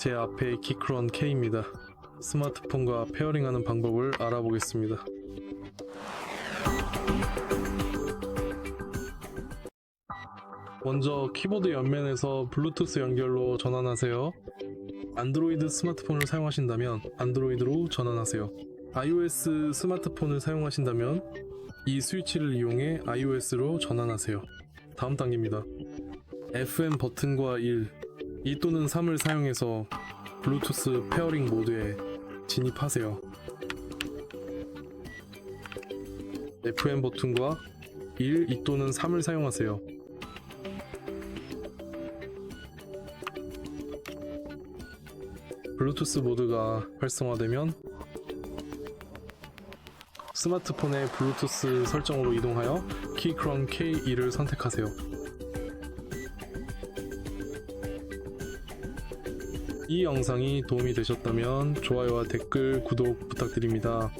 제 앞에 키크런 K입니다. 스마트폰과 페어링하는 방법을 알아보겠습니다. 먼저 키보드 옆면에서 블루투스 연결로 전환하세요. 안드로이드 스마트폰을 사용하신다면 안드로이드로 전환하세요. iOS 스마트폰을 사용하신다면 이 스위치를 이용해 iOS로 전환하세요. 다음 단계입니다. FM 버튼과 1, 2 또는 3을 사용해서 블루투스 페어링 모드에 진입하세요. FM 버튼과 1, 2 또는 3을 사용하세요. 블루투스 모드가 활성화되면 스마트폰의 블루투스 설정으로 이동하여 키크런 K2를 선택하세요. 이 영상이 도움이 되셨다면 좋아요와 댓글, 구독 부탁드립니다.